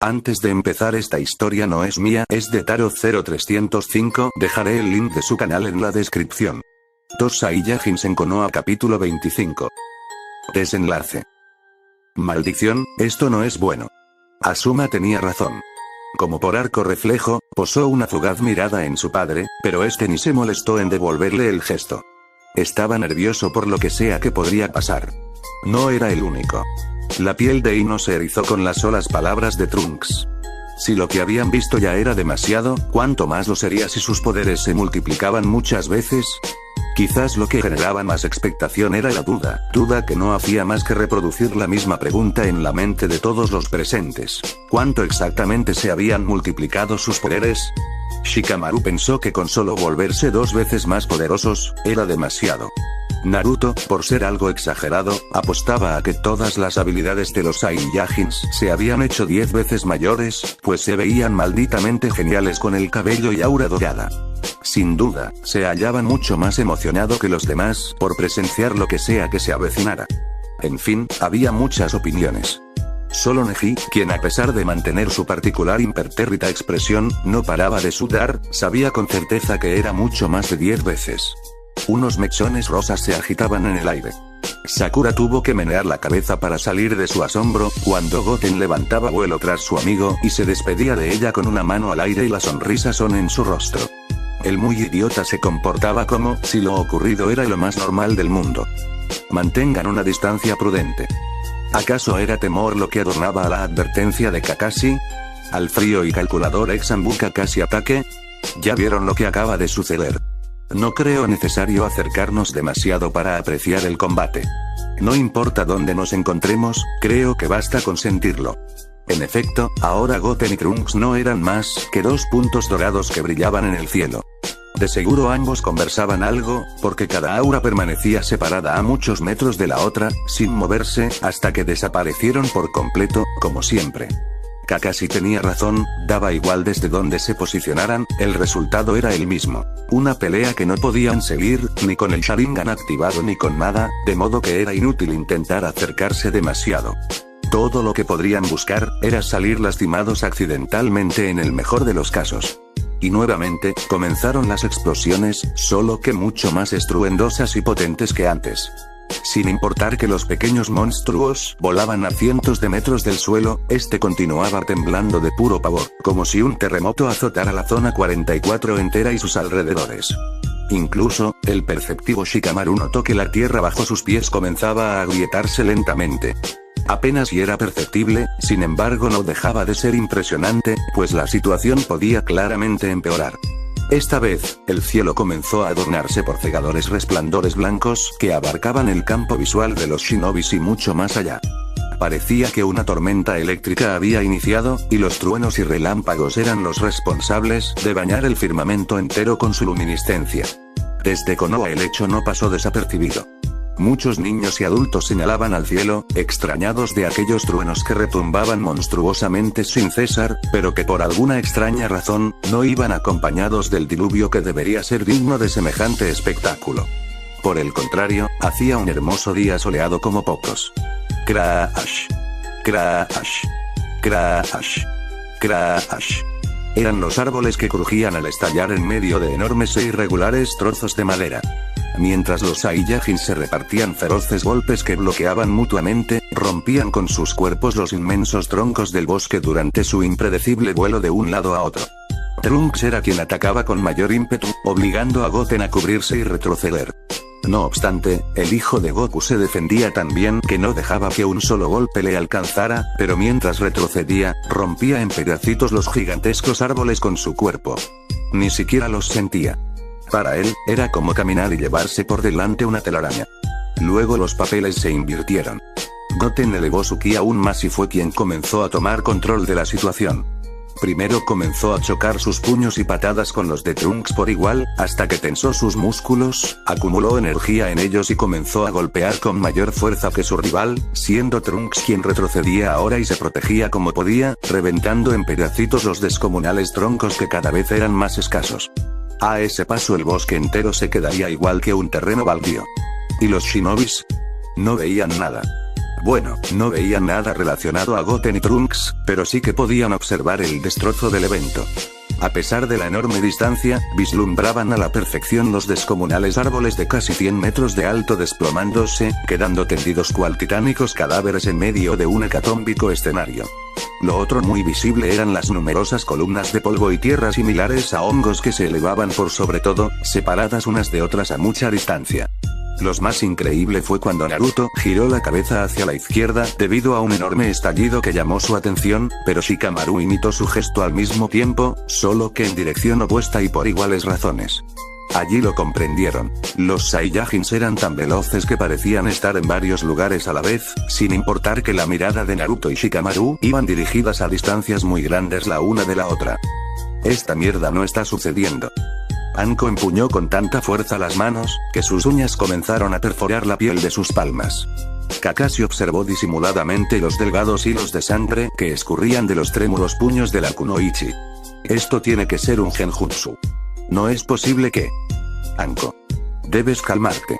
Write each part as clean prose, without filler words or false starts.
Antes de empezar, esta historia no es mía, es de Taro0305, dejaré el link de su canal en la descripción. Dos Saiyajins en Konoha capítulo 25. Desenlace. Maldición, esto no es bueno. Asuma tenía razón. Como por arco reflejo, posó una fugaz mirada en su padre, pero este ni se molestó en devolverle el gesto. Estaba nervioso por lo que sea que podría pasar. No era el único. La piel de Ino se erizó con las solas palabras de Trunks. Si lo que habían visto ya era demasiado, ¿cuánto más lo sería si sus poderes se multiplicaban muchas veces? Quizás lo que generaba más expectación era la duda que no hacía más que reproducir la misma pregunta en la mente de todos los presentes. ¿Cuánto exactamente se habían multiplicado sus poderes? Shikamaru pensó que con solo volverse 2 veces más poderosos, era demasiado. Naruto, por ser algo exagerado, apostaba a que todas las habilidades de los Saiyajins se habían hecho 10 veces mayores, pues se veían malditamente geniales con el cabello y aura dorada. Sin duda, se hallaba mucho más emocionado que los demás por presenciar lo que sea que se avecinara. En fin, había muchas opiniones. Solo Neji, quien a pesar de mantener su particular impertérrita expresión, no paraba de sudar, sabía con certeza que era mucho más de 10 veces. Unos mechones rosas se agitaban en el aire. Sakura tuvo que menear la cabeza para salir de su asombro, cuando Goten levantaba vuelo tras su amigo y se despedía de ella con una mano al aire y la sonrisa son en su rostro. El muy idiota se comportaba como si lo ocurrido era lo más normal del mundo. Mantengan una distancia prudente. ¿Acaso era temor lo que adornaba a la advertencia de Kakashi? ¿Al frío y calculador ex-Anbu Kakashi ataque? Ya vieron lo que acaba de suceder. No creo necesario acercarnos demasiado para apreciar el combate. No importa dónde nos encontremos, creo que basta con sentirlo. En efecto, ahora Goten y Trunks no eran más que 2 puntos dorados que brillaban en el cielo. De seguro ambos conversaban algo, porque cada aura permanecía separada a muchos metros de la otra, sin moverse, hasta que desaparecieron por completo, como siempre. Kakashi tenía razón, daba igual desde donde se posicionaran, el resultado era el mismo. Una pelea que no podían seguir, ni con el Sharingan activado ni con nada, de modo que era inútil intentar acercarse demasiado. Todo lo que podrían buscar, era salir lastimados accidentalmente en el mejor de los casos. Y nuevamente, comenzaron las explosiones, solo que mucho más estruendosas y potentes que antes. Sin importar que los pequeños monstruos volaban a cientos de metros del suelo, este continuaba temblando de puro pavor, como si un terremoto azotara la zona 44 entera y sus alrededores. Incluso, el perceptivo Shikamaru notó que la tierra bajo sus pies comenzaba a agrietarse lentamente. Apenas si era perceptible, sin embargo no dejaba de ser impresionante, pues la situación podía claramente empeorar. Esta vez, el cielo comenzó a adornarse por cegadores resplandores blancos que abarcaban el campo visual de los shinobis y mucho más allá. Parecía que una tormenta eléctrica había iniciado, y los truenos y relámpagos eran los responsables de bañar el firmamento entero con su luminiscencia. Desde Konoha el hecho no pasó desapercibido. Muchos niños y adultos señalaban al cielo, extrañados de aquellos truenos que retumbaban monstruosamente sin cesar, pero que por alguna extraña razón, no iban acompañados del diluvio que debería ser digno de semejante espectáculo. Por el contrario, hacía un hermoso día soleado como pocos. Crash. Crash. Crash. Crash. Eran los árboles que crujían al estallar en medio de enormes e irregulares trozos de madera. Mientras los Saiyajins se repartían feroces golpes que bloqueaban mutuamente, rompían con sus cuerpos los inmensos troncos del bosque durante su impredecible vuelo de un lado a otro. Trunks era quien atacaba con mayor ímpetu, obligando a Goten a cubrirse y retroceder. No obstante, el hijo de Goku se defendía tan bien que no dejaba que un solo golpe le alcanzara, pero mientras retrocedía, rompía en pedacitos los gigantescos árboles con su cuerpo. Ni siquiera los sentía. Para él, era como caminar y llevarse por delante una telaraña. Luego los papeles se invirtieron. Goten elevó su ki aún más y fue quien comenzó a tomar control de la situación. Primero comenzó a chocar sus puños y patadas con los de Trunks por igual, hasta que tensó sus músculos, acumuló energía en ellos y comenzó a golpear con mayor fuerza que su rival, siendo Trunks quien retrocedía ahora y se protegía como podía, reventando en pedacitos los descomunales troncos que cada vez eran más escasos. A ese paso el bosque entero se quedaría igual que un terreno baldío. ¿Y los shinobis? No veían nada. Bueno, no veían nada relacionado a Goten y Trunks, pero sí que podían observar el destrozo del evento. A pesar de la enorme distancia, vislumbraban a la perfección los descomunales árboles de casi 100 metros de alto desplomándose, quedando tendidos cual titánicos cadáveres en medio de un hecatómbico escenario. Lo otro muy visible eran las numerosas columnas de polvo y tierra similares a hongos que se elevaban por sobre todo, separadas unas de otras a mucha distancia. Lo más increíble fue cuando Naruto giró la cabeza hacia la izquierda debido a un enorme estallido que llamó su atención, pero Shikamaru imitó su gesto al mismo tiempo, solo que en dirección opuesta y por iguales razones. Allí lo comprendieron. Los Saiyajins eran tan veloces que parecían estar en varios lugares a la vez, sin importar que la mirada de Naruto y Shikamaru iban dirigidas a distancias muy grandes la una de la otra. Esta mierda no está sucediendo. Anko empuñó con tanta fuerza las manos, que sus uñas comenzaron a perforar la piel de sus palmas. Kakashi observó disimuladamente los delgados hilos de sangre que escurrían de los trémulos puños de la kunoichi. Esto tiene que ser un genjutsu. No es posible que... Anko. Debes calmarte.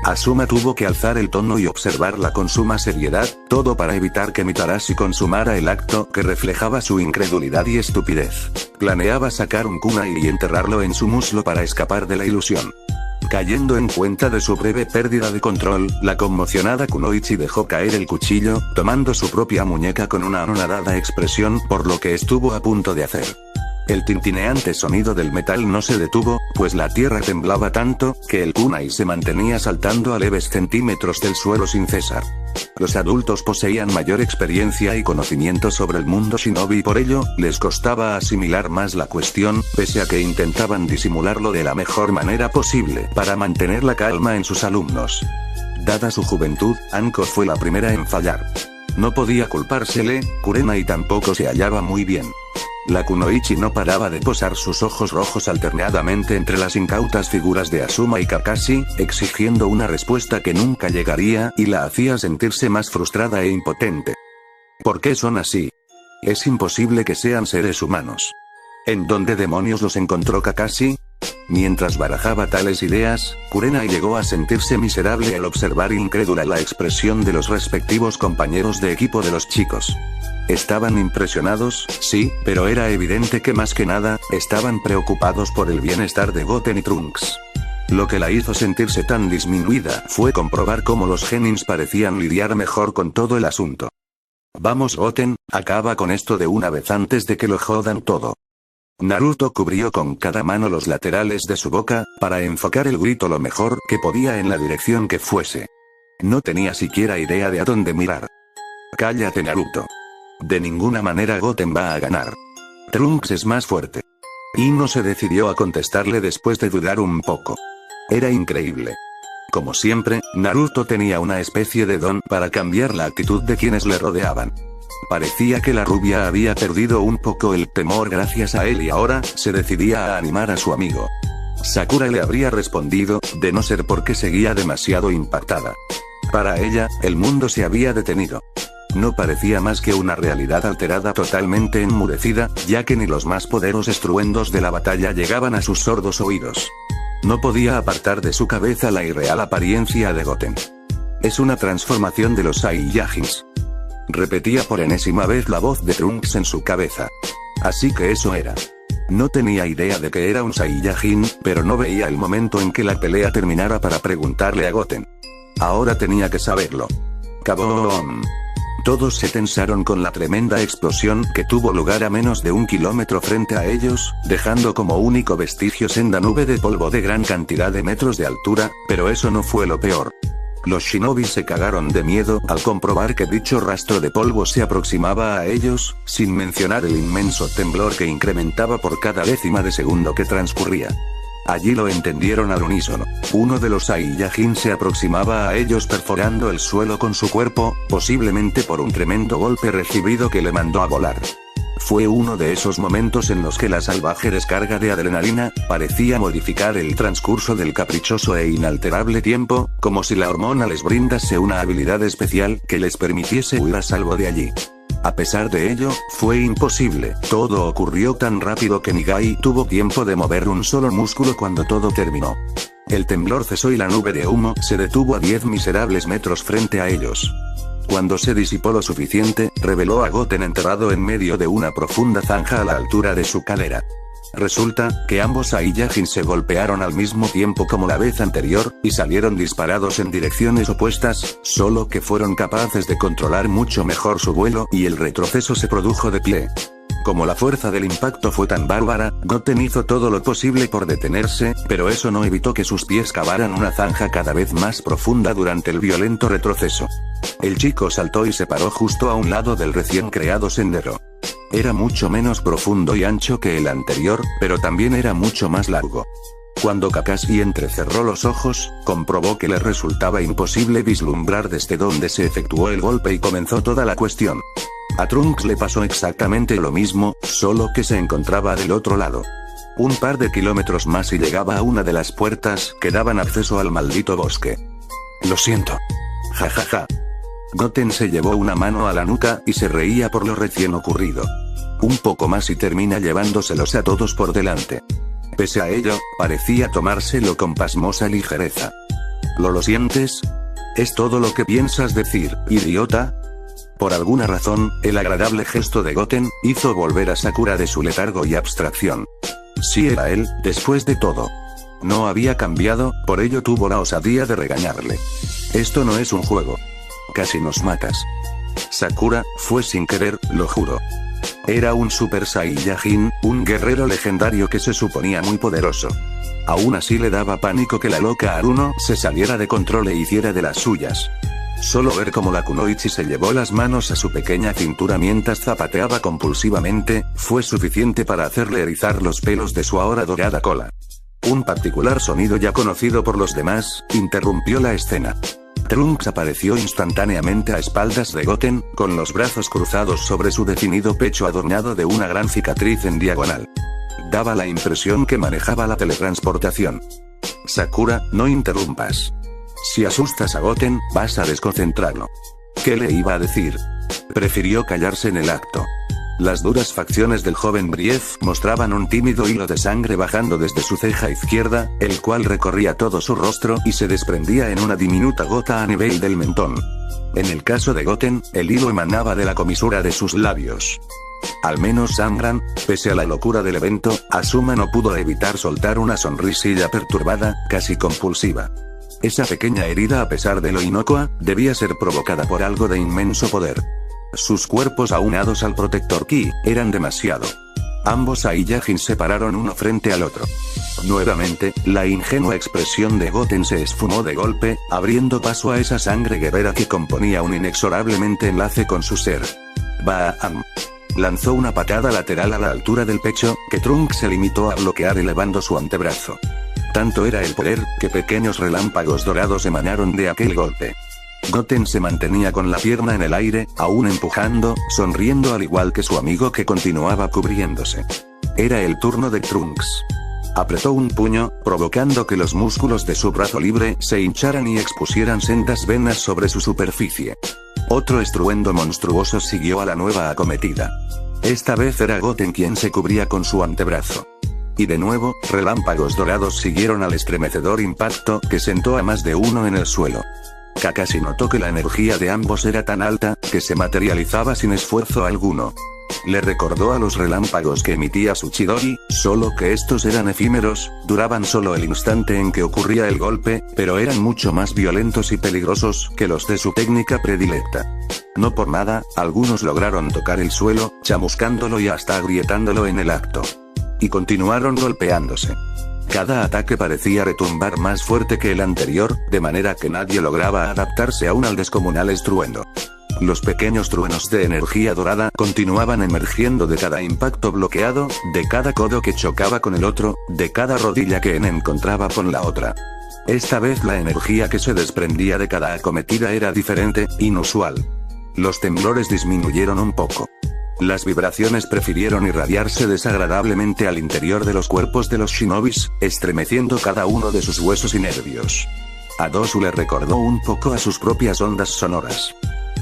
Asuma tuvo que alzar el tono y observarla con suma seriedad, todo para evitar que Mitarashi consumara el acto que reflejaba su incredulidad y estupidez. Planeaba sacar un kunai y enterrarlo en su muslo para escapar de la ilusión. Cayendo en cuenta de su breve pérdida de control, la conmocionada kunoichi dejó caer el cuchillo, tomando su propia muñeca con una anonadada expresión por lo que estuvo a punto de hacer. El tintineante sonido del metal no se detuvo, pues la tierra temblaba tanto, que el kunai se mantenía saltando a leves centímetros del suelo sin cesar. Los adultos poseían mayor experiencia y conocimiento sobre el mundo shinobi y por ello, les costaba asimilar más la cuestión, pese a que intentaban disimularlo de la mejor manera posible para mantener la calma en sus alumnos. Dada su juventud, Anko fue la primera en fallar. No podía culpársele, Kurenai tampoco se hallaba muy bien. La kunoichi no paraba de posar sus ojos rojos alternadamente entre las incautas figuras de Asuma y Kakashi, exigiendo una respuesta que nunca llegaría y la hacía sentirse más frustrada e impotente. ¿Por qué son así? Es imposible que sean seres humanos. ¿En dónde demonios los encontró Kakashi? Mientras barajaba tales ideas, Kurenai llegó a sentirse miserable al observar incrédula la expresión de los respectivos compañeros de equipo de los chicos. Estaban impresionados, sí, pero era evidente que más que nada, estaban preocupados por el bienestar de Goten y Trunks. Lo que la hizo sentirse tan disminuida fue comprobar cómo los genins parecían lidiar mejor con todo el asunto. Vamos Goten, acaba con esto de una vez antes de que lo jodan todo. Naruto cubrió con cada mano los laterales de su boca, para enfocar el grito lo mejor que podía en la dirección que fuese. No tenía siquiera idea de a dónde mirar. Cállate Naruto. De ninguna manera Goten va a ganar. Trunks es más fuerte. Ino se decidió a contestarle después de dudar un poco. Era increíble. Como siempre, Naruto tenía una especie de don para cambiar la actitud de quienes le rodeaban. Parecía que la rubia había perdido un poco el temor gracias a él y ahora se decidía a animar a su amigo. Sakura le habría respondido, de no ser porque seguía demasiado impactada. Para ella, el mundo se había detenido. No parecía más que una realidad alterada totalmente enmudecida, ya que ni los más poderosos estruendos de la batalla llegaban a sus sordos oídos. No podía apartar de su cabeza la irreal apariencia de Goten. Es una transformación de los Saiyajins. Repetía por enésima vez la voz de Trunks en su cabeza. Así que eso era. No tenía idea de que era un Saiyajin, pero no veía el momento en que la pelea terminara para preguntarle a Goten. Ahora tenía que saberlo. ¡Kaboom! Todos se tensaron con la tremenda explosión que tuvo lugar a menos de 1 kilómetro frente a ellos, dejando como único vestigio senda nube de polvo de gran cantidad de metros de altura, pero eso no fue lo peor. Los shinobi se cagaron de miedo al comprobar que dicho rastro de polvo se aproximaba a ellos, sin mencionar el inmenso temblor que incrementaba por cada décima de segundo que transcurría. Allí lo entendieron al unísono. Uno de los Saiyajin se aproximaba a ellos perforando el suelo con su cuerpo, posiblemente por un tremendo golpe recibido que le mandó a volar. Fue uno de esos momentos en los que la salvaje descarga de adrenalina parecía modificar el transcurso del caprichoso e inalterable tiempo, como si la hormona les brindase una habilidad especial que les permitiese huir a salvo de allí. A pesar de ello, fue imposible. Todo ocurrió tan rápido que Nigai tuvo tiempo de mover un solo músculo cuando todo terminó. El temblor cesó y la nube de humo se detuvo a 10 miserables metros frente a ellos. Cuando se disipó lo suficiente, reveló a Goten enterrado en medio de una profunda zanja a la altura de su cadera. Resulta que ambos Saiyajin se golpearon al mismo tiempo como la vez anterior, y salieron disparados en direcciones opuestas, solo que fueron capaces de controlar mucho mejor su vuelo y el retroceso se produjo de pie. Como la fuerza del impacto fue tan bárbara, Goten hizo todo lo posible por detenerse, pero eso no evitó que sus pies cavaran una zanja cada vez más profunda durante el violento retroceso. El chico saltó y se paró justo a un lado del recién creado sendero. Era mucho menos profundo y ancho que el anterior, pero también era mucho más largo. Cuando Kakashi entrecerró los ojos, comprobó que le resultaba imposible vislumbrar desde donde se efectuó el golpe y comenzó toda la cuestión. A Trunks le pasó exactamente lo mismo, solo que se encontraba del otro lado. Un par de kilómetros más y llegaba a una de las puertas que daban acceso al maldito bosque. Lo siento. Jajaja. Goten se llevó una mano a la nuca y se reía por lo recién ocurrido. Un poco más y termina llevándoselos a todos por delante. Pese a ello, parecía tomárselo con pasmosa ligereza. ¿Lo sientes? ¿Es todo lo que piensas decir, idiota? Por alguna razón, el agradable gesto de Goten hizo volver a Sakura de su letargo y abstracción. Sí era él, después de todo. No había cambiado, por ello tuvo la osadía de regañarle. Esto no es un juego. Casi nos matas. Sakura, fue sin querer, lo juro. Era un Super Saiyajin, un guerrero legendario que se suponía muy poderoso. Aún así le daba pánico que la loca Aruno se saliera de control e hiciera de las suyas. Solo ver cómo la Kunoichi se llevó las manos a su pequeña cintura mientras zapateaba compulsivamente, fue suficiente para hacerle erizar los pelos de su ahora dorada cola. Un particular sonido ya conocido por los demás, interrumpió la escena. Trunks apareció instantáneamente a espaldas de Goten, con los brazos cruzados sobre su definido pecho adornado de una gran cicatriz en diagonal. Daba la impresión que manejaba la teletransportación. Sakura, no interrumpas. Si asustas a Goten, vas a desconcentrarlo. ¿Qué le iba a decir? Prefirió callarse en el acto. Las duras facciones del joven Brief mostraban un tímido hilo de sangre bajando desde su ceja izquierda, el cual recorría todo su rostro y se desprendía en una diminuta gota a nivel del mentón. En el caso de Goten, el hilo emanaba de la comisura de sus labios. Al menos sangran, pese a la locura del evento, Asuma no pudo evitar soltar una sonrisilla perturbada, casi compulsiva. Esa pequeña herida, a pesar de lo inocua, debía ser provocada por algo de inmenso poder. Sus cuerpos aunados al protector Ki, eran demasiado. Ambos Saiyajin se pararon uno frente al otro. Nuevamente, la ingenua expresión de Goten se esfumó de golpe, abriendo paso a esa sangre guerrera que componía un inexorablemente enlace con su ser. ¡Bam! Lanzó una patada lateral a la altura del pecho, que Trunks se limitó a bloquear elevando su antebrazo. Tanto era el poder, que pequeños relámpagos dorados emanaron de aquel golpe. Goten se mantenía con la pierna en el aire, aún empujando, sonriendo al igual que su amigo que continuaba cubriéndose. Era el turno de Trunks. Apretó un puño, provocando que los músculos de su brazo libre se hincharan y expusieran sendas venas sobre su superficie. Otro estruendo monstruoso siguió a la nueva acometida. Esta vez era Goten quien se cubría con su antebrazo. Y de nuevo, relámpagos dorados siguieron al estremecedor impacto que sentó a más de uno en el suelo. Kakashi notó que la energía de ambos era tan alta, que se materializaba sin esfuerzo alguno. Le recordó a los relámpagos que emitía su Chidori, solo que estos eran efímeros, duraban solo el instante en que ocurría el golpe, pero eran mucho más violentos y peligrosos que los de su técnica predilecta. No por nada, algunos lograron tocar el suelo, chamuscándolo y hasta agrietándolo en el acto. Y continuaron golpeándose. Cada ataque parecía retumbar más fuerte que el anterior, de manera que nadie lograba adaptarse aún al descomunal estruendo. Los pequeños truenos de energía dorada continuaban emergiendo de cada impacto bloqueado, de cada codo que chocaba con el otro, de cada rodilla que encontraba con la otra. Esta vez la energía que se desprendía de cada acometida era diferente, inusual. Los temblores disminuyeron un poco. Las vibraciones prefirieron irradiarse desagradablemente al interior de los cuerpos de los shinobis, estremeciendo cada uno de sus huesos y nervios. A Dosu le recordó un poco a sus propias ondas sonoras.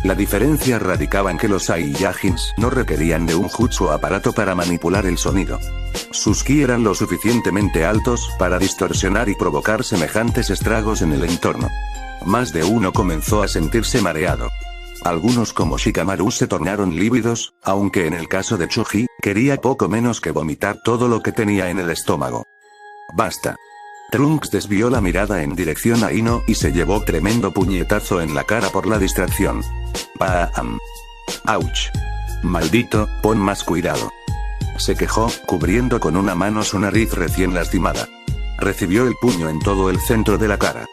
La diferencia radicaba en que los Saiyajins no requerían de un jutsu o aparato para manipular el sonido. Sus ki eran lo suficientemente altos para distorsionar y provocar semejantes estragos en el entorno. Más de uno comenzó a sentirse mareado. Algunos como Shikamaru se tornaron lívidos, aunque en el caso de Choji, quería poco menos que vomitar todo lo que tenía en el estómago. Basta. Trunks desvió la mirada en dirección a Ino y se llevó tremendo puñetazo en la cara por la distracción. ¡Bam! ¡Auch! Maldito, pon más cuidado. Se quejó, cubriendo con una mano su nariz recién lastimada. Recibió el puño en todo el centro de la cara.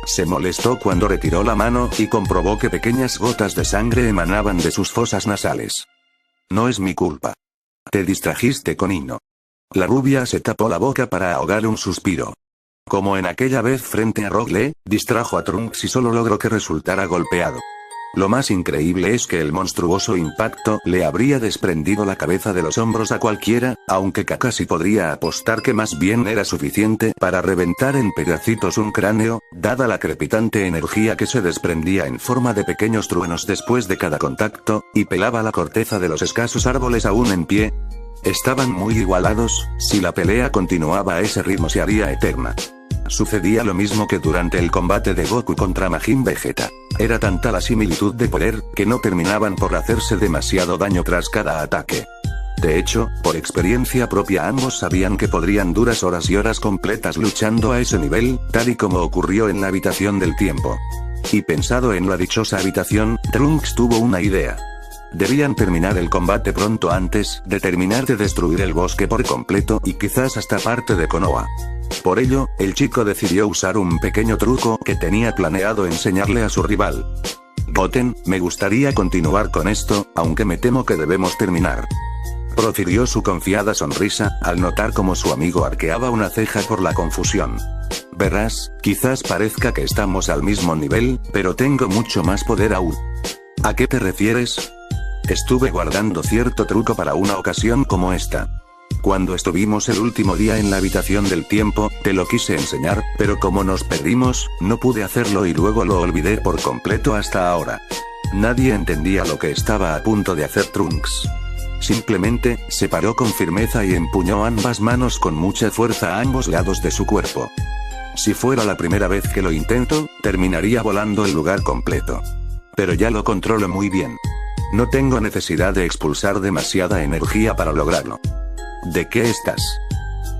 Se molestó cuando retiró la mano y comprobó que pequeñas gotas de sangre emanaban de sus fosas nasales. No es mi culpa. Te distrajiste con Ino. La rubia se tapó la boca para ahogar un suspiro. Como en aquella vez frente a Rock Lee, distrajo a Trunks y solo logró que resultara golpeado. Lo más increíble es que el monstruoso impacto le habría desprendido la cabeza de los hombros a cualquiera, aunque Kakashi podría apostar que más bien era suficiente para reventar en pedacitos un cráneo, dada la crepitante energía que se desprendía en forma de pequeños truenos después de cada contacto, y pelaba la corteza de los escasos árboles aún en pie. Estaban muy igualados, si la pelea continuaba a ese ritmo se haría eterna. Sucedía lo mismo que durante el combate de Goku contra Majin Vegeta. Era tanta la similitud de poder, que no terminaban por hacerse demasiado daño tras cada ataque. De hecho, por experiencia propia ambos sabían que podrían durar horas y horas completas luchando a ese nivel, tal y como ocurrió en la habitación del tiempo. Y pensado en la dichosa habitación, Trunks tuvo una idea. Debían terminar el combate pronto antes de terminar de destruir el bosque por completo y quizás hasta parte de Konoha. Por ello, el chico decidió usar un pequeño truco que tenía planeado enseñarle a su rival. Goten, me gustaría continuar con esto, aunque me temo que debemos terminar. Profirió su confiada sonrisa, al notar cómo su amigo arqueaba una ceja por la confusión. Verás, quizás parezca que estamos al mismo nivel, pero tengo mucho más poder aún. ¿A qué te refieres? Estuve guardando cierto truco para una ocasión como esta. Cuando estuvimos el último día en la habitación del tiempo, te lo quise enseñar, pero como nos perdimos, no pude hacerlo y luego lo olvidé por completo hasta ahora. Nadie entendía lo que estaba a punto de hacer Trunks. Simplemente, se paró con firmeza y empuñó ambas manos con mucha fuerza a ambos lados de su cuerpo. Si fuera la primera vez que lo intento, terminaría volando el lugar completo. Pero ya lo controlo muy bien. No tengo necesidad de expulsar demasiada energía para lograrlo. ¿De qué estás?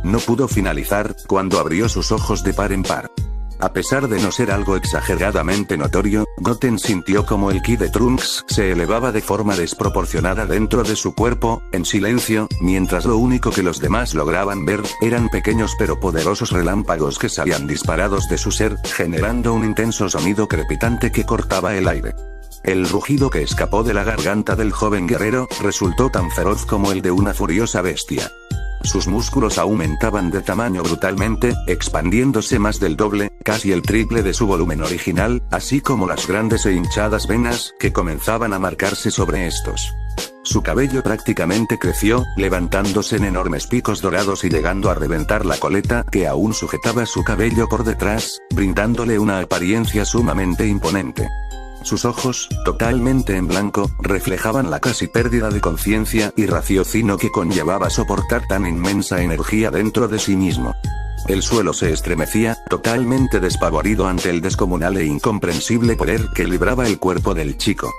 No pudo finalizar, cuando abrió sus ojos de par en par. A pesar de no ser algo exageradamente notorio, Goten sintió como el ki de Trunks se elevaba de forma desproporcionada dentro de su cuerpo, en silencio, mientras lo único que los demás lograban ver, eran pequeños pero poderosos relámpagos que salían disparados de su ser, generando un intenso sonido crepitante que cortaba el aire. El rugido que escapó de la garganta del joven guerrero, resultó tan feroz como el de una furiosa bestia. Sus músculos aumentaban de tamaño brutalmente, expandiéndose más del doble, casi el triple de su volumen original, así como las grandes e hinchadas venas que comenzaban a marcarse sobre estos. Su cabello prácticamente creció, levantándose en enormes picos dorados y llegando a reventar la coleta que aún sujetaba su cabello por detrás, brindándole una apariencia sumamente imponente. Sus ojos, totalmente en blanco, reflejaban la casi pérdida de conciencia y raciocinio que conllevaba soportar tan inmensa energía dentro de sí mismo. El suelo se estremecía, totalmente despavorido ante el descomunal e incomprensible poder que libraba el cuerpo del chico.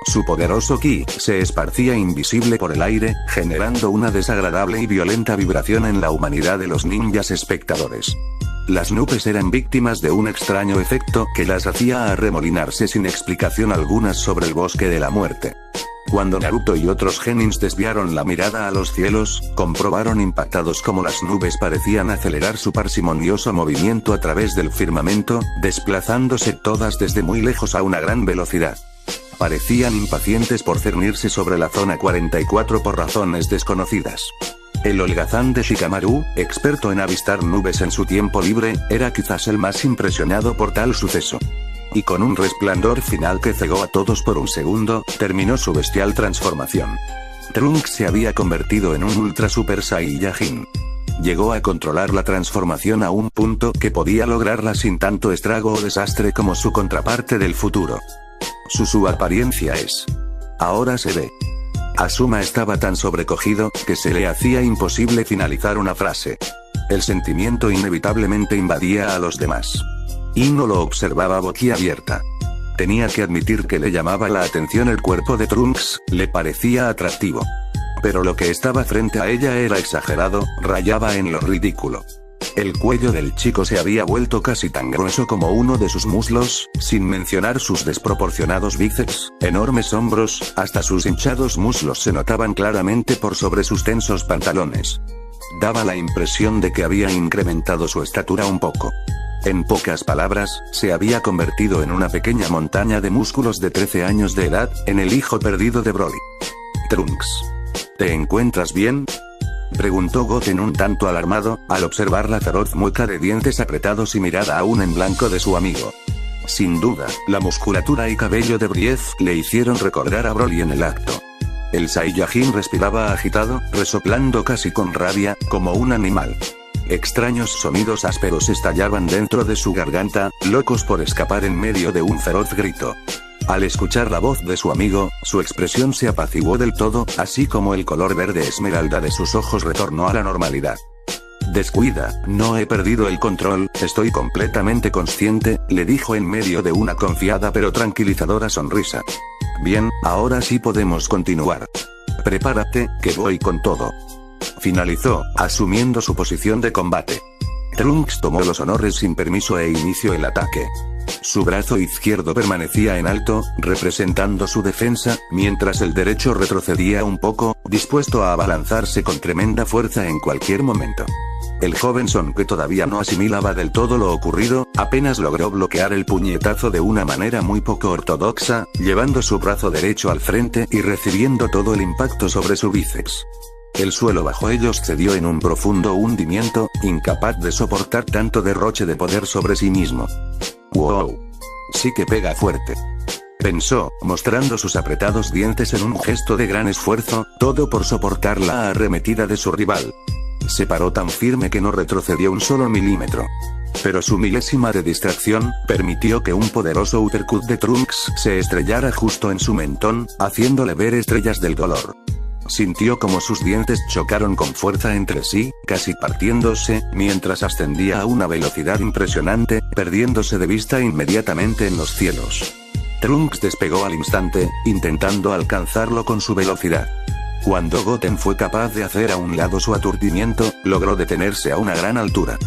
Su poderoso ki se esparcía invisible por el aire, generando una desagradable y violenta vibración en la humanidad de los ninjas espectadores. Las nubes eran víctimas de un extraño efecto que las hacía arremolinarse sin explicación alguna sobre el bosque de la muerte. Cuando Naruto y otros genins desviaron la mirada a los cielos, comprobaron impactados cómo las nubes parecían acelerar su parsimonioso movimiento a través del firmamento, desplazándose todas desde muy lejos a una gran velocidad. Parecían impacientes por cernirse sobre la zona 44 por razones desconocidas. El holgazán de Shikamaru, experto en avistar nubes en su tiempo libre, era quizás el más impresionado por tal suceso. Y con un resplandor final que cegó a todos por un segundo, terminó su bestial transformación. Trunks se había convertido en un Ultra Super Saiyajin. Llegó a controlar la transformación a un punto que podía lograrla sin tanto estrago o desastre como su contraparte del futuro. Su apariencia es. Ahora se ve. Asuma estaba tan sobrecogido, que se le hacía imposible finalizar una frase. El sentimiento inevitablemente invadía a los demás. Ino lo observaba boquiabierta. tenía que admitir que le llamaba la atención el cuerpo de Trunks, le parecía atractivo. Pero lo que estaba frente a ella era exagerado, rayaba en lo ridículo. El cuello del chico se había vuelto casi tan grueso como uno de sus muslos, sin mencionar sus desproporcionados bíceps, enormes hombros, hasta sus hinchados muslos se notaban claramente por sobre sus tensos pantalones. Daba la impresión de que había incrementado su estatura un poco. En pocas palabras, se había convertido en una pequeña montaña de músculos de 13 años de edad, en el hijo perdido de Broly. Trunks. ¿Te encuentras bien?, preguntó Goten un tanto alarmado, al observar la feroz mueca de dientes apretados y mirada aún en blanco de su amigo. Sin duda, la musculatura y cabello de Brief le hicieron recordar a Broly en el acto. El Saiyajin respiraba agitado, resoplando casi con rabia, como un animal. Extraños sonidos ásperos estallaban dentro de su garganta, locos por escapar en medio de un feroz grito. Al escuchar la voz de su amigo, su expresión se apaciguó del todo, así como el color verde esmeralda de sus ojos retornó a la normalidad. Descuida, no he perdido el control, estoy completamente consciente, le dijo en medio de una confiada pero tranquilizadora sonrisa. Bien, ahora sí podemos continuar. Prepárate, que voy con todo. Finalizó, asumiendo su posición de combate. Trunks tomó los honores sin permiso e inició el ataque. Su brazo izquierdo permanecía en alto, representando su defensa, mientras el derecho retrocedía un poco, dispuesto a abalanzarse con tremenda fuerza en cualquier momento. El joven Son, que todavía no asimilaba del todo lo ocurrido, apenas logró bloquear el puñetazo de una manera muy poco ortodoxa, llevando su brazo derecho al frente y recibiendo todo el impacto sobre su bíceps. El suelo bajo ellos cedió en un profundo hundimiento, incapaz de soportar tanto derroche de poder sobre sí mismo. ¡Wow! Sí que pega fuerte, pensó, mostrando sus apretados dientes en un gesto de gran esfuerzo, todo por soportar la arremetida de su rival. Se paró tan firme que no retrocedió un solo milímetro. Pero su milésima de distracción, permitió que un poderoso uppercut de Trunks se estrellara justo en su mentón, haciéndole ver estrellas del dolor. Sintió como sus dientes chocaron con fuerza entre sí, casi partiéndose, mientras ascendía a una velocidad impresionante, perdiéndose de vista inmediatamente en los cielos. Trunks despegó al instante, intentando alcanzarlo con su velocidad. Cuando Goten fue capaz de hacer a un lado su aturdimiento, logró detenerse a una gran altura.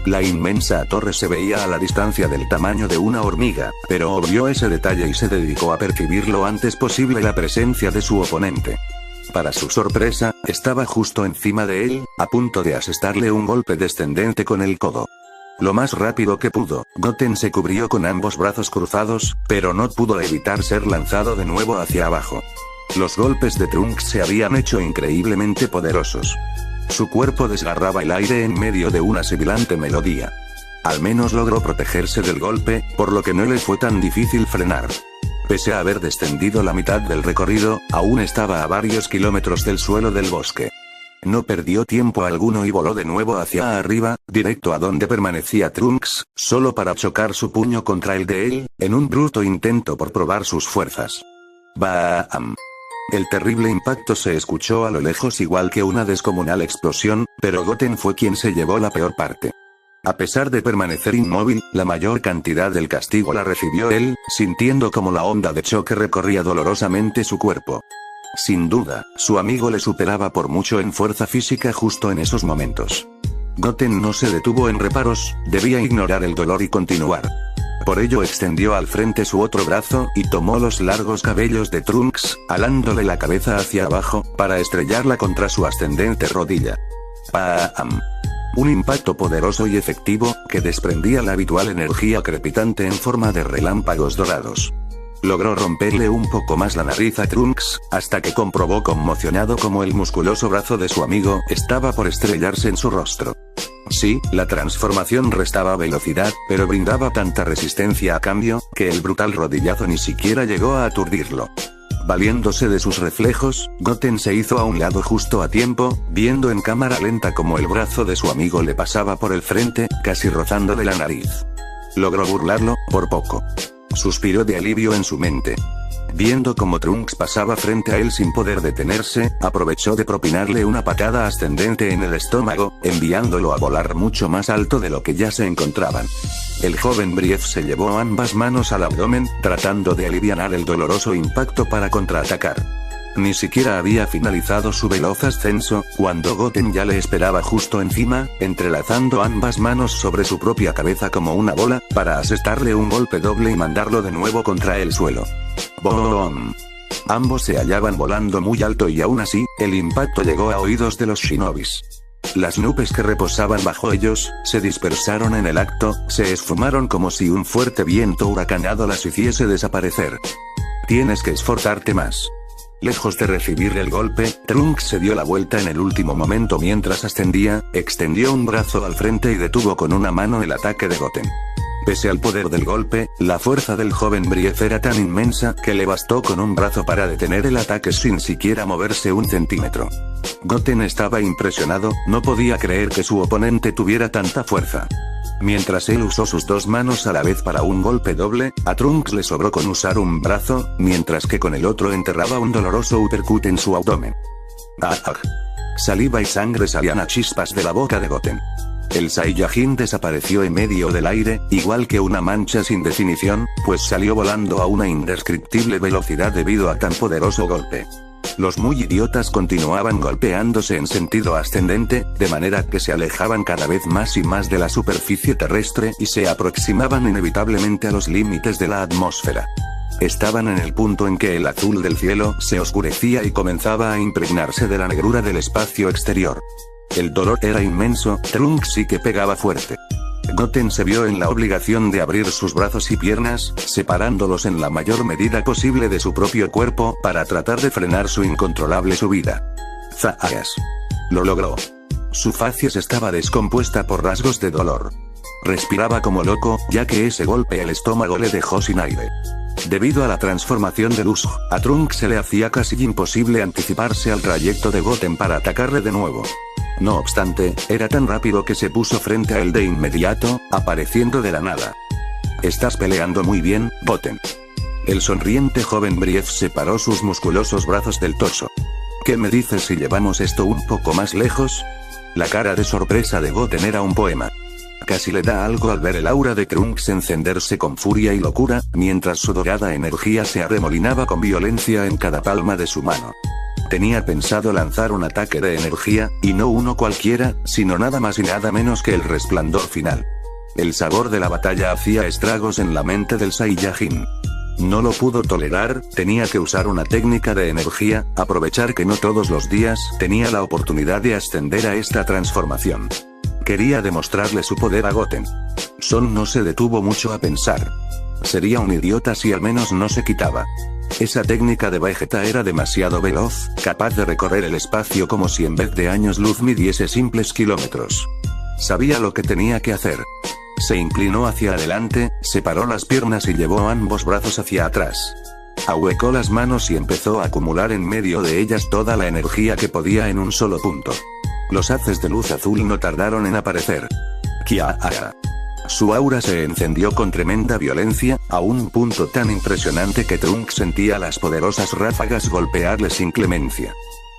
La inmensa torre se veía a la distancia del tamaño de una hormiga, pero obvió ese detalle y se dedicó a percibir lo antes posible la presencia de su oponente. Para su sorpresa, estaba justo encima de él, a punto de asestarle un golpe descendente con el codo. Lo más rápido que pudo, Goten se cubrió con ambos brazos cruzados, pero no pudo evitar ser lanzado de nuevo hacia abajo. Los golpes de Trunks se habían hecho increíblemente poderosos. Su cuerpo desgarraba el aire en medio de una sibilante melodía. Al menos logró protegerse del golpe, por lo que no le fue tan difícil frenar. Pese a haber descendido la mitad del recorrido, aún estaba a varios kilómetros del suelo del bosque. No perdió tiempo alguno y voló de nuevo hacia arriba, directo a donde permanecía Trunks, solo para chocar su puño contra el de él, en un bruto intento por probar sus fuerzas. ¡Bam! El terrible impacto se escuchó a lo lejos igual que una descomunal explosión, pero Goten fue quien se llevó la peor parte. A pesar de permanecer inmóvil, la mayor cantidad del castigo la recibió él, sintiendo como la onda de choque recorría dolorosamente su cuerpo. Sin duda, su amigo le superaba por mucho en fuerza física justo en esos momentos. Goten no se detuvo en reparos, debía ignorar el dolor y continuar. Por ello extendió al frente su otro brazo, y tomó los largos cabellos de Trunks, alándole la cabeza hacia abajo, para estrellarla contra su ascendente rodilla. ¡Pam! Un impacto poderoso y efectivo, que desprendía la habitual energía crepitante en forma de relámpagos dorados. Logró romperle un poco más la nariz a Trunks, hasta que comprobó conmocionado como el musculoso brazo de su amigo estaba por estrellarse en su rostro. Sí, la transformación restaba velocidad, pero brindaba tanta resistencia a cambio, que el brutal rodillazo ni siquiera llegó a aturdirlo. Valiéndose de sus reflejos, Goten se hizo a un lado justo a tiempo, viendo en cámara lenta como el brazo de su amigo le pasaba por el frente, casi rozándole la nariz. Logró burlarlo, por poco. Suspiró de alivio en su mente. Viendo cómo Trunks pasaba frente a él sin poder detenerse, aprovechó de propinarle una patada ascendente en el estómago, enviándolo a volar mucho más alto de lo que ya se encontraban. El joven Brief se llevó ambas manos al abdomen, tratando de alivianar el doloroso impacto para contraatacar. Ni siquiera había finalizado su veloz ascenso, cuando Goten ya le esperaba justo encima, entrelazando ambas manos sobre su propia cabeza como una bola, para asestarle un golpe doble y mandarlo de nuevo contra el suelo. ¡Boom! Ambos se hallaban volando muy alto y aún así, el impacto llegó a oídos de los shinobis. Las nubes que reposaban bajo ellos, se dispersaron en el acto, se esfumaron como si un fuerte viento huracanado las hiciese desaparecer. Tienes que esforzarte más. Lejos de recibir el golpe, Trunks se dio la vuelta en el último momento mientras ascendía, extendió un brazo al frente y detuvo con una mano el ataque de Goten. Pese al poder del golpe, la fuerza del joven Brief era tan inmensa que le bastó con un brazo para detener el ataque sin siquiera moverse un centímetro. Goten estaba impresionado, no podía creer que su oponente tuviera tanta fuerza. Mientras él usó sus dos manos a la vez para un golpe doble, a Trunks le sobró con usar un brazo, mientras que con el otro enterraba un doloroso uppercut en su abdomen. ¡Ah! Saliva y sangre salían a chispas de la boca de Goten. El Saiyajin desapareció en medio del aire, igual que una mancha sin definición, pues salió volando a una indescriptible velocidad debido a tan poderoso golpe. Los muy idiotas continuaban golpeándose en sentido ascendente, de manera que se alejaban cada vez más y más de la superficie terrestre y se aproximaban inevitablemente a los límites de la atmósfera. Estaban en el punto en que el azul del cielo se oscurecía y comenzaba a impregnarse de la negrura del espacio exterior. El dolor era inmenso, Trunks sí que pegaba fuerte. Goten se vio en la obligación de abrir sus brazos y piernas, separándolos en la mayor medida posible de su propio cuerpo, para tratar de frenar su incontrolable subida. ¡Zayas! Lo logró. Su facies estaba descompuesta por rasgos de dolor. Respiraba como loco, ya que ese golpe al estómago le dejó sin aire. Debido a la transformación de Luz, a Trunks se le hacía casi imposible anticiparse al trayecto de Goten para atacarle de nuevo. No obstante, era tan rápido que se puso frente a él de inmediato, apareciendo de la nada. «Estás peleando muy bien, Goten». El sonriente joven Brief separó sus musculosos brazos del torso. «¿Qué me dices si llevamos esto un poco más lejos?» La cara de sorpresa de Goten era un poema. Casi le da algo al ver el aura de Trunks encenderse con furia y locura, mientras su dorada energía se arremolinaba con violencia en cada palma de su mano. Tenía pensado lanzar un ataque de energía, y no uno cualquiera, sino nada más y nada menos que el resplandor final. El sabor de la batalla hacía estragos en la mente del Saiyajin. No lo pudo tolerar, tenía que usar una técnica de energía, aprovechar que no todos los días tenía la oportunidad de ascender a esta transformación. Quería demostrarle su poder a Goten. Son no se detuvo mucho a pensar. Sería un idiota si al menos no se quitaba. Esa técnica de Vegeta era demasiado veloz, capaz de recorrer el espacio como si en vez de años luz midiese simples kilómetros. Sabía lo que tenía que hacer. Se inclinó hacia adelante, separó las piernas y llevó ambos brazos hacia atrás. Ahuecó las manos y empezó a acumular en medio de ellas toda la energía que podía en un solo punto. Los haces de luz azul no tardaron en aparecer. ¡Kia! Su aura se encendió con tremenda violencia, a un punto tan impresionante que Trunks sentía las poderosas ráfagas golpearle sin clemencia.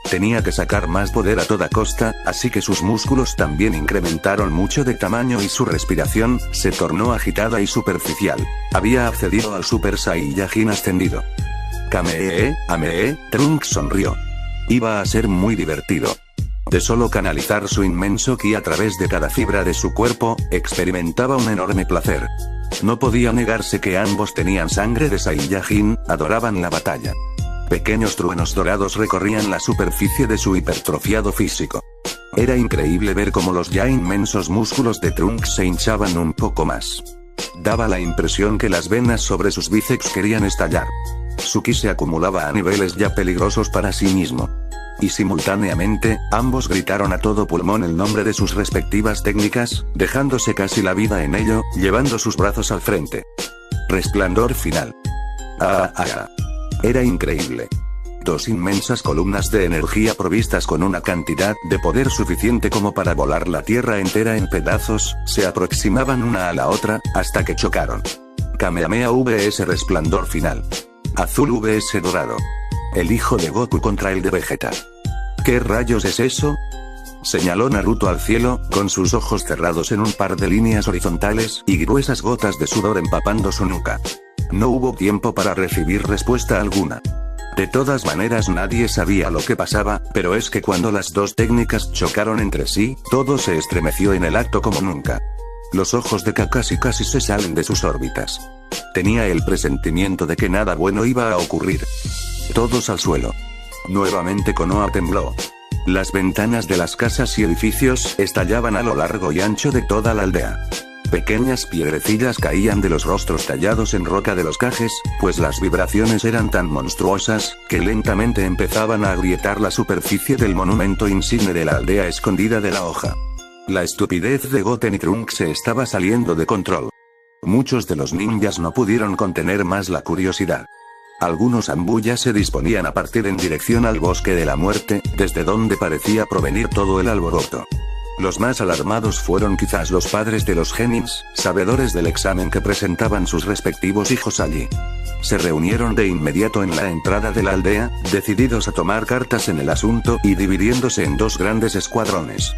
Tenía que sacar más poder a toda costa, así que sus músculos también incrementaron mucho de tamaño y su respiración se tornó agitada y superficial. Había accedido al Super Saiyajin ascendido. Kamee, Trunks sonrió. Iba a ser muy divertido. De solo canalizar su inmenso ki a través de cada fibra de su cuerpo, experimentaba un enorme placer. No podía negarse que ambos tenían sangre de Saiyajin, adoraban la batalla. Pequeños truenos dorados recorrían la superficie de su hipertrofiado físico. Era increíble ver cómo los ya inmensos músculos de Trunks se hinchaban un poco más. Daba la impresión que las venas sobre sus bíceps querían estallar. Su ki se acumulaba a niveles ya peligrosos para sí mismo. Y simultáneamente, ambos gritaron a todo pulmón el nombre de sus respectivas técnicas, dejándose casi la vida en ello, llevando sus brazos al frente. Resplandor final. Era increíble. Dos inmensas columnas de energía provistas con una cantidad de poder suficiente como para volar la Tierra entera en pedazos, se aproximaban una a la otra, hasta que chocaron. Kamehameha vs Resplandor final. Azul vs dorado. El hijo de Goku contra el de Vegeta. ¿Qué rayos es eso? Señaló Naruto al cielo, con sus ojos cerrados en un par de líneas horizontales y gruesas gotas de sudor empapando su nuca. No hubo tiempo para recibir respuesta alguna. De todas maneras nadie sabía lo que pasaba, pero es que cuando las dos técnicas chocaron entre sí, todo se estremeció en el acto como nunca. Los ojos de Kakashi casi se salen de sus órbitas. Tenía el presentimiento de que nada bueno iba a ocurrir. Todos al suelo. Nuevamente Konoha tembló. Las ventanas de las casas y edificios estallaban a lo largo y ancho de toda la aldea. Pequeñas piedrecillas caían de los rostros tallados en roca de los cajes, pues las vibraciones eran tan monstruosas, que lentamente empezaban a agrietar la superficie del monumento insigne de la aldea escondida de la hoja. La estupidez de Goten y Trunks se estaba saliendo de control. Muchos de los ninjas no pudieron contener más la curiosidad. Algunos ambullas se disponían a partir en dirección al bosque de la muerte, desde donde parecía provenir todo el alboroto. Los más alarmados fueron quizás los padres de los genins, sabedores del examen que presentaban sus respectivos hijos allí. Se reunieron de inmediato en la entrada de la aldea, decididos a tomar cartas en el asunto y dividiéndose en dos grandes escuadrones.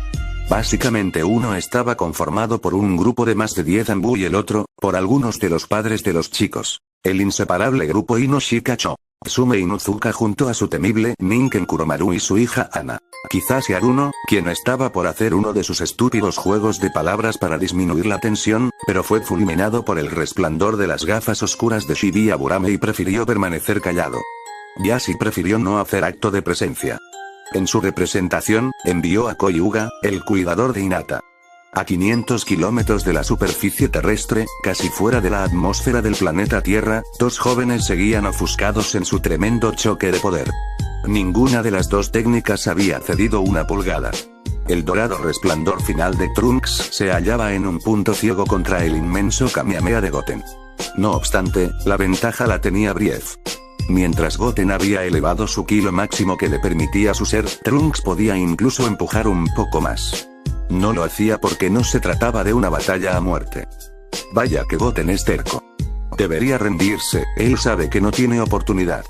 Básicamente uno estaba conformado por un grupo de más de 10 Anbu y el otro, por algunos de los padres de los chicos. El inseparable grupo Inoshikacho. Tsume Inuzuka junto a su temible Ninken Kuromaru y su hija Ana. Quizás Yaruno, quien estaba por hacer uno de sus estúpidos juegos de palabras para disminuir la tensión, pero fue fulminado por el resplandor de las gafas oscuras de Shibuya Burame y prefirió permanecer callado. Yashi prefirió no hacer acto de presencia. En su representación, envió a Koyuga, el cuidador de Hinata. A 500 kilómetros de la superficie terrestre, casi fuera de la atmósfera del planeta Tierra, dos jóvenes seguían ofuscados en su tremendo choque de poder. Ninguna de las dos técnicas había cedido una pulgada. El dorado resplandor final de Trunks se hallaba en un punto ciego contra el inmenso Kamehameha de Goten. No obstante, la ventaja la tenía Brief. Mientras Goten había elevado su kilo máximo que le permitía su ser, Trunks podía incluso empujar un poco más. No lo hacía porque no se trataba de una batalla a muerte. Vaya que Goten es terco. Debería rendirse, él sabe que no tiene oportunidad.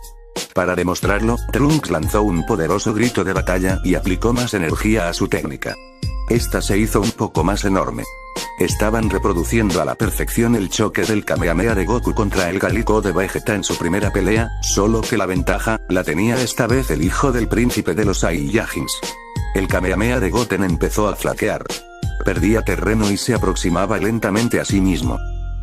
Para demostrarlo, Trunks lanzó un poderoso grito de batalla y aplicó más energía a su técnica. Esta se hizo un poco más enorme. Estaban reproduciendo a la perfección el choque del Kamehameha de Goku contra el Gálico de Vegeta en su primera pelea, solo que la ventaja la tenía esta vez el hijo del príncipe de los Saiyajins. El Kamehameha de Goten empezó a flaquear. Perdía terreno y se aproximaba lentamente a sí mismo.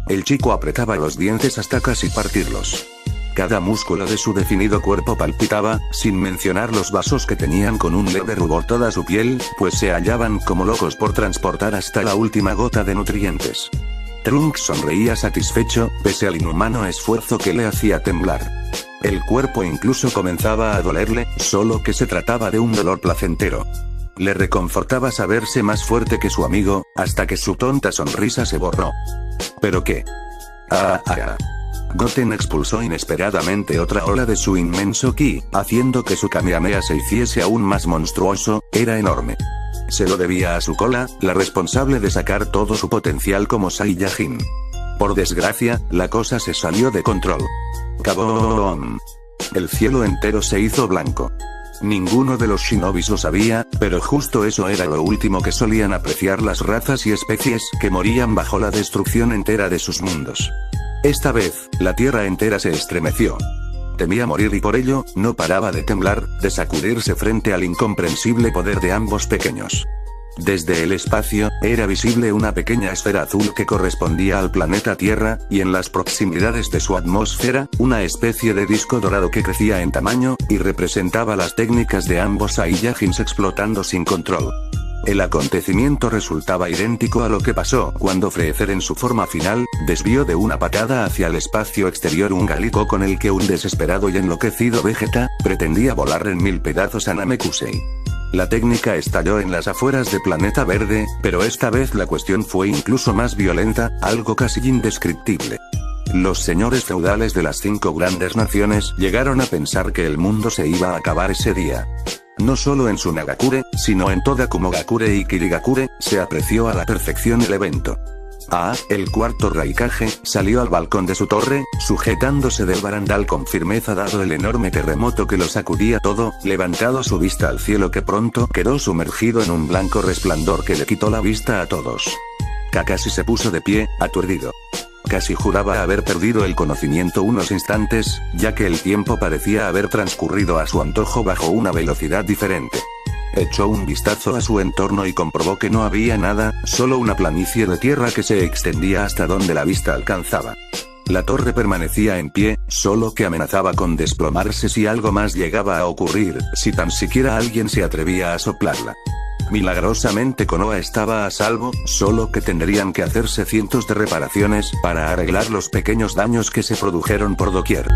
El chico apretaba los dientes hasta casi partirlos. Cada músculo de su definido cuerpo palpitaba, sin mencionar los vasos que tenían con un leve rubor toda su piel, pues se hallaban como locos por transportar hasta la última gota de nutrientes. Trunks sonreía satisfecho, pese al inhumano esfuerzo que le hacía temblar. El cuerpo incluso comenzaba a dolerle, solo que se trataba de un dolor placentero. Le reconfortaba saberse más fuerte que su amigo, hasta que su tonta sonrisa se borró. ¿Pero qué? Goten expulsó inesperadamente otra ola de su inmenso ki, haciendo que su Kamehameha se hiciese aún más monstruoso. Era enorme. Se lo debía a su cola, la responsable de sacar todo su potencial como Saiyajin. Por desgracia, la cosa se salió de control. ¡Kaboom! El cielo entero se hizo blanco. Ninguno de los shinobis lo sabía, pero justo eso era lo último que solían apreciar las razas y especies que morían bajo la destrucción entera de sus mundos. Esta vez, la tierra entera se estremeció. Temía morir y por ello, no paraba de temblar, de sacudirse frente al incomprensible poder de ambos pequeños. Desde el espacio, era visible una pequeña esfera azul que correspondía al planeta Tierra, y en las proximidades de su atmósfera, una especie de disco dorado que crecía en tamaño, y representaba las técnicas de ambos Saiyajins explotando sin control. El acontecimiento resultaba idéntico a lo que pasó cuando Freezer en su forma final, desvió de una patada hacia el espacio exterior un Gálico con el que un desesperado y enloquecido Vegeta, pretendía volar en 1000 pedazos a Namekusei. La técnica estalló en las afueras de Planeta Verde, pero esta vez la cuestión fue incluso más violenta, algo casi indescriptible. Los señores feudales de las 5 grandes naciones llegaron a pensar que el mundo se iba a acabar ese día. No solo en Sunagakure, sino en toda Kumogakure y Kirigakure, se apreció a la perfección el evento. El cuarto Raikage salió al balcón de su torre, sujetándose del barandal con firmeza dado el enorme terremoto que lo sacudía todo, levantado su vista al cielo que pronto quedó sumergido en un blanco resplandor que le quitó la vista a todos. Kakashi se puso de pie, aturdido. Casi juraba haber perdido el conocimiento unos instantes, ya que el tiempo parecía haber transcurrido a su antojo bajo una velocidad diferente. Echó un vistazo a su entorno y comprobó que no había nada, solo una planicie de tierra que se extendía hasta donde la vista alcanzaba. La torre permanecía en pie, solo que amenazaba con desplomarse si algo más llegaba a ocurrir, si tan siquiera alguien se atrevía a soplarla. Milagrosamente Konoha estaba a salvo, solo que tendrían que hacerse cientos de reparaciones para arreglar los pequeños daños que se produjeron por doquier.